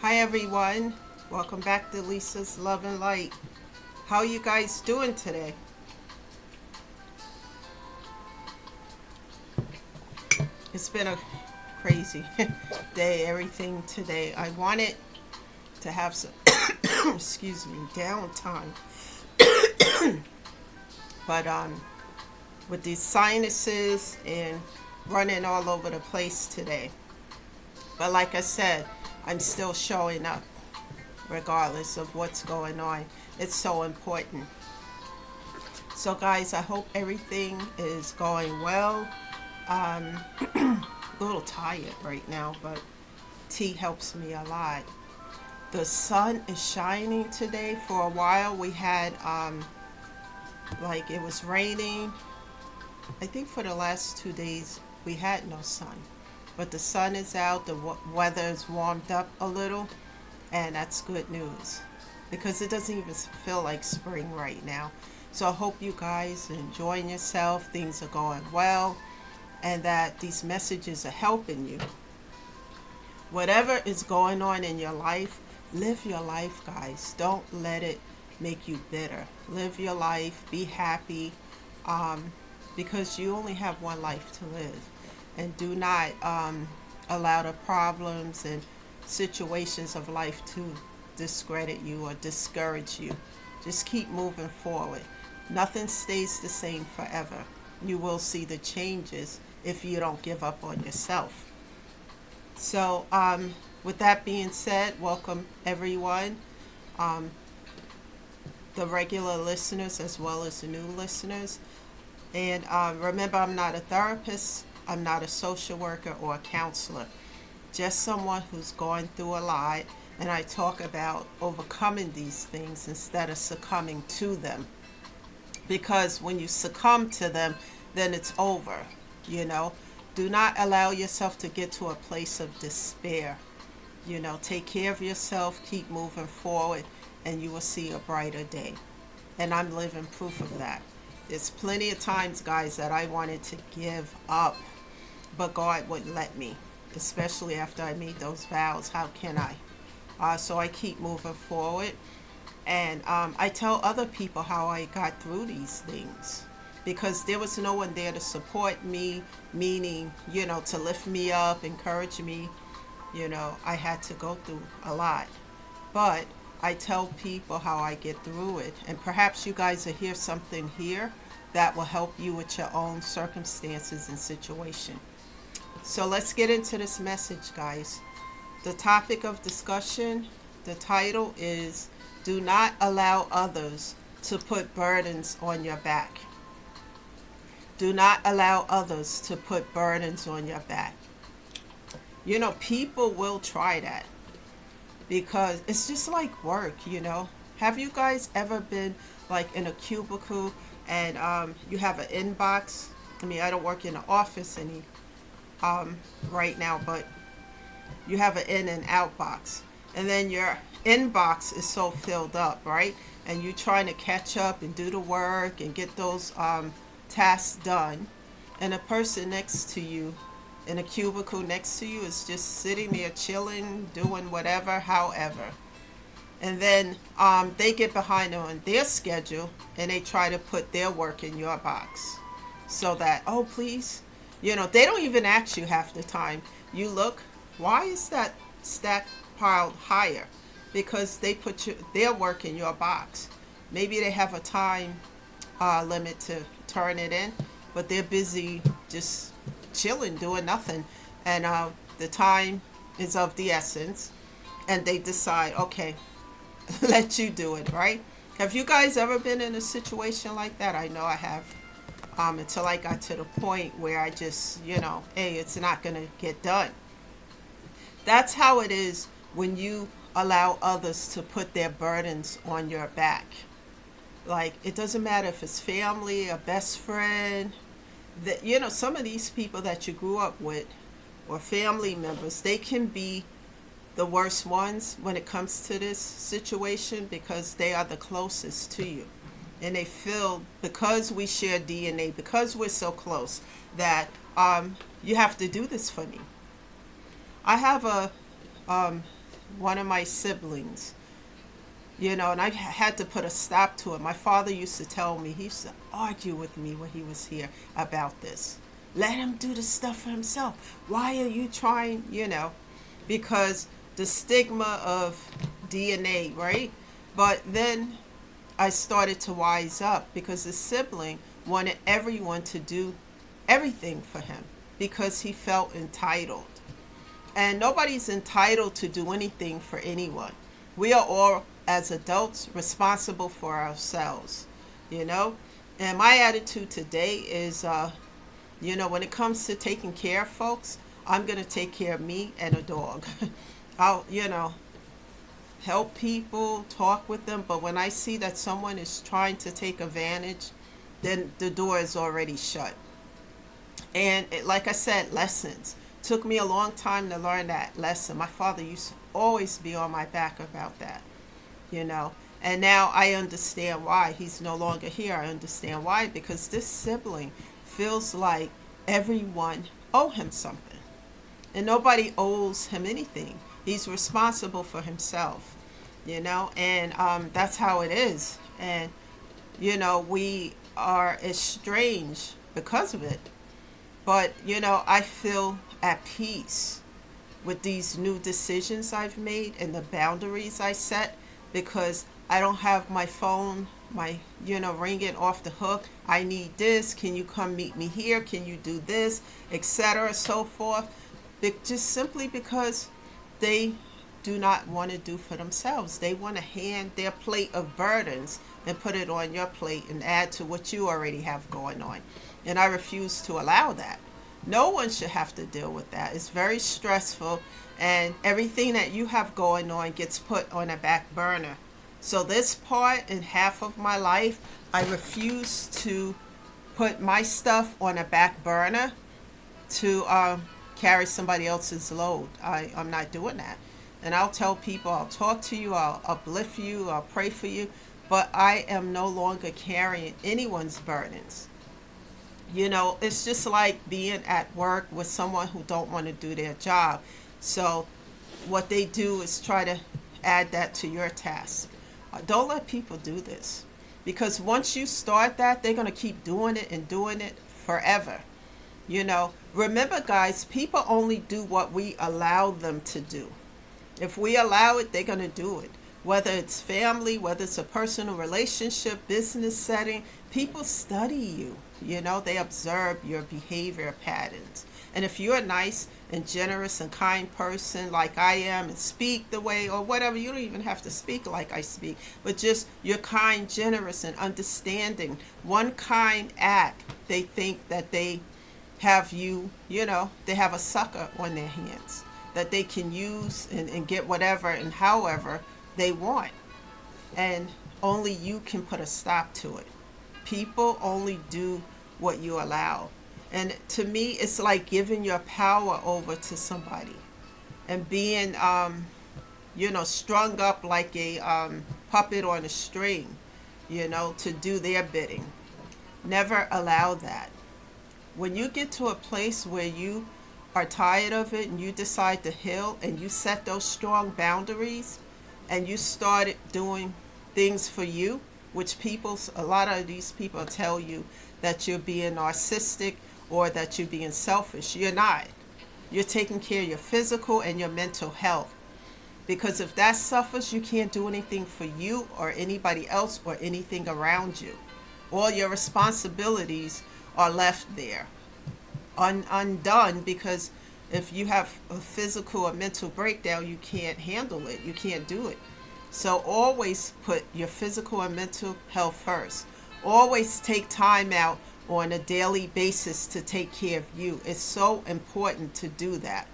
Hi everyone, welcome back to Lisa's Love and Light. How are you guys doing today? It's been a crazy day, everything today. I wanted to have some, excuse me, downtime, but with these sinuses and running all over the place today. But like I said, I'm still showing up regardless of what's going on. It's so important. So, guys, I hope everything is going well. Um, a little tired right now, but tea helps me a lot. The sun is shining today. For a while, we had like it was raining. I think for the last 2 days, we had no sun, but the sun is out. The weather is warmed up a little, and that's good news because it doesn't even feel like spring right now. So I hope you guys are enjoying yourself. Things are going well, and that these messages are helping you. Whatever is going on in your life, live your life, guys. Don't let it make you bitter. Live your life, be happy, um, because you only have one life to live. And do not allow the problems and situations of life to discredit you or discourage you. Just keep moving forward. Nothing stays the same forever. You will see the changes if you don't give up on yourself. So, with that being said, welcome everyone, um, the regular listeners as well as the new listeners. And remember, I'm not a therapist, I'm not a social worker or a counselor, just someone who's going through a lot. And I talk about overcoming these things instead of succumbing to them. Because when you succumb to them, then it's over, you know. Do not allow yourself to get to a place of despair. Take care of yourself, keep moving forward, and you will see a brighter day. And I'm living proof of that. There's plenty of times, guys, that I wanted to give up, but God wouldn't let me, especially after I made those vows. How can I? So I keep moving forward. And I tell other people how I got through these things because there was no one there to support me, meaning, to lift me up, encourage me. I had to go through a lot. But I tell people how I get through it. And perhaps you guys will hear something here that will help you with your own circumstances and situation. So let's get into this message, guys. The topic of discussion, the title is Do Not Allow Others to Put Burdens on Your Back. Do not allow others to put burdens on your back. People will try that because it's just like work. Have you guys ever been like in a cubicle and you have an inbox? I mean, I don't work in the office right now, but you have an in and out box. And then your inbox is so filled up, right? And you're trying to catch up and do the work and get those tasks done. And the person next to you in a cubicle next to you is just sitting there chilling, doing whatever, however. And then they get behind on their schedule and they try to put their work in your box. So that, oh, please. They don't even ask you half the time. You look, why is that stack piled higher? Because they put their work in your box. Maybe they have a time limit to turn it in, but they're busy just chilling, doing nothing. And the time is of the essence. And they decide, okay, let you do it, right? Have you guys ever been in a situation like that? I know I have. Until I got to the point where I just, hey, it's not going to get done. That's how it is when you allow others to put their burdens on your back. Like, it doesn't matter if it's family, a best friend, that, some of these people that you grew up with or family members, they can be the worst ones when it comes to this situation because they are the closest to you. And they feel because we share DNA, because we're so close, that you have to do this for me. I have a one of my siblings, and I had to put a stop to it. My father used to tell me, he used to argue with me when he was here about this. Let him do the stuff for himself. Why are you trying, because the stigma of DNA, right? But then I started to wise up because the sibling wanted everyone to do everything for him because he felt entitled. And nobody's entitled to do anything for anyone. We are all, as adults, responsible for ourselves, you know? And my attitude today is, when it comes to taking care of folks, I'm going to take care of me and a dog. I'll, help people, talk with them, but when I see that someone is trying to take advantage, then the door is already shut. And like I said, lessons. Took me a long time to learn that lesson. My father used to always be on my back about that, you know. And now I understand why. He's no longer here. I understand why. Because this sibling feels like everyone owe him something. And nobody owes him anything. He's responsible for himself, and that's how it is. And, we are estranged because of it. But, I feel at peace with these new decisions I've made and the boundaries I set because I don't have my phone, ringing off the hook. I need this. Can you come meet me here? Can you do this? Etc. So forth. Just simply because they do not want to do for themselves. They want to hand their plate of burdens and put it on your plate and add to what you already have going on. And I refuse to allow that. No one should have to deal with that. It's very stressful, and everything that you have going on gets put on a back burner. So this part in half of my life, I refuse to put my stuff on a back burner to carry somebody else's load. I'm not doing that. And I'll tell people, I'll talk to you, I'll uplift you, I'll pray for you, but I am no longer carrying anyone's burdens. It's just like being at work with someone who don't want to do their job. So what they do is try to add that to your task. Don't let people do this. Because once you start that, they're going to keep doing it and doing it forever. Remember, guys, people only do what we allow them to do. If we allow it, they're going to do it. Whether it's family, whether it's a personal relationship, business setting, people study you. They observe your behavior patterns. And if you're a nice and generous and kind person like I am and speak the way or whatever, you don't even have to speak like I speak, but just you're kind, generous, and understanding. One kind act, they think that they have you, they have a sucker on their hands that they can use and get whatever and however they want. And only you can put a stop to it. People only do what you allow. And to me, it's like giving your power over to somebody and being, strung up like a puppet on a string, to do their bidding. Never allow that. When you get to a place where you are tired of it and you decide to heal and you set those strong boundaries and you started doing things for you, which a lot of these people tell you that you're being narcissistic or that you're being selfish. You're not. You're taking care of your physical and your mental health. Because if that suffers, you can't do anything for you or anybody else or anything around you. All your responsibilities are left there, undone, because if you have a physical or mental breakdown, you can't handle it. You can't do it. So always put your physical and mental health first. Always take time out on a daily basis to take care of you. It's so important to do that.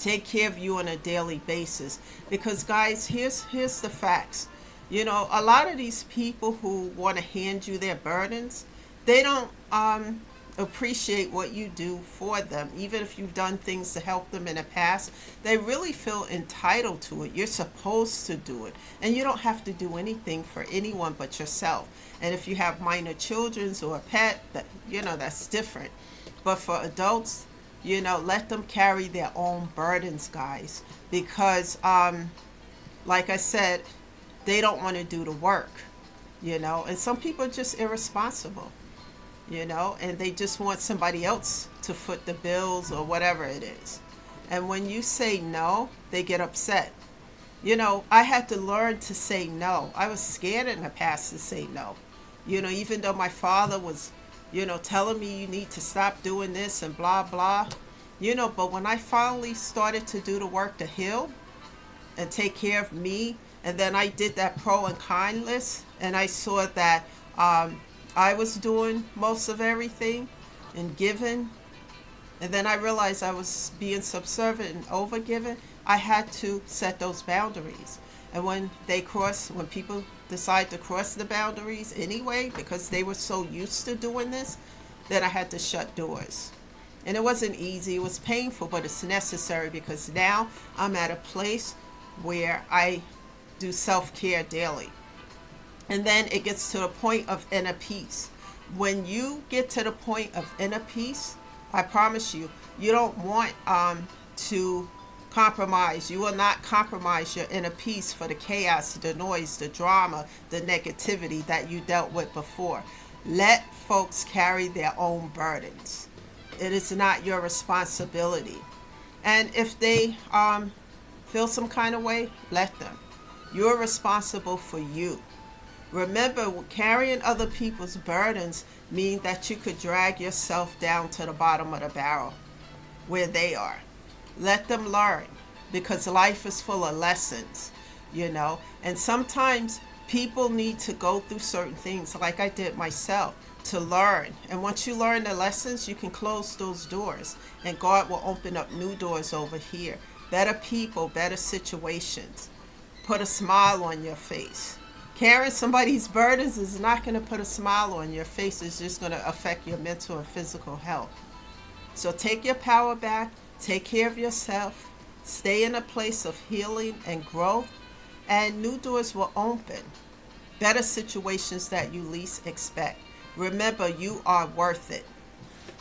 Take care of you on a daily basis. Because guys, here's the facts. A lot of these people who want to hand you their burdens, they don't appreciate what you do for them. Even if you've done things to help them in the past, they really feel entitled to it. You're supposed to do it. And you don't have to do anything for anyone but yourself. And if you have minor children or a pet, that's different. But for adults, Let them carry their own burdens, guys, because like I said, they don't want to do the work, and some people are just irresponsible, and they just want somebody else to foot the bills or whatever it is. And when you say no, they get upset. I had to learn to say no. I was scared in the past to say no. Even though my father was, telling me you need to stop doing this and blah, blah. But when I finally started to do the work to heal and take care of me, and then I did that pro and con list, and I saw that I was doing most of everything and giving, and then I realized I was being subservient and overgiving. I had to set those boundaries. And when people decide to cross the boundaries anyway, because they were so used to doing this, then I had to shut doors. And it wasn't easy, it was painful, but it's necessary, because now I'm at a place where I do self-care daily. And then it gets to the point of inner peace. When you get to the point of inner peace, I promise you, you don't want to compromise. You will not compromise your inner peace for the chaos, the noise, the drama, the negativity that you dealt with before. Let folks carry their own burdens. It is not your responsibility. And if they feel some kind of way, let them. You're responsible for you. Remember, carrying other people's burdens means that you could drag yourself down to the bottom of the barrel where they are. Let them learn, because life is full of lessons, and sometimes people need to go through certain things, like I did myself, to learn. And once you learn the lessons, you can close those doors, and God will open up new doors over here. Better people, better situations. Put a smile on your face. Carrying somebody's burdens is not going to put a smile on your face. It's just going to affect your mental and physical health. So take your power back. Take care of yourself. Stay in a place of healing and growth. And new doors will open. Better situations that you least expect. Remember, you are worth it.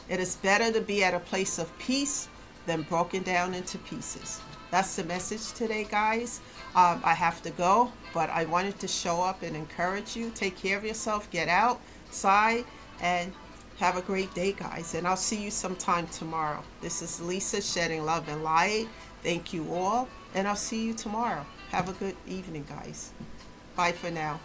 It is better to be at a place of peace than broken down into pieces. That's the message today, guys. I have to go, but I wanted to show up and encourage you. Take care of yourself. Get outside and have a great day, guys. And I'll see you sometime tomorrow. This is Lisa, shedding love and light. Thank you all, and I'll see you tomorrow. Have a good evening, guys. Bye for now.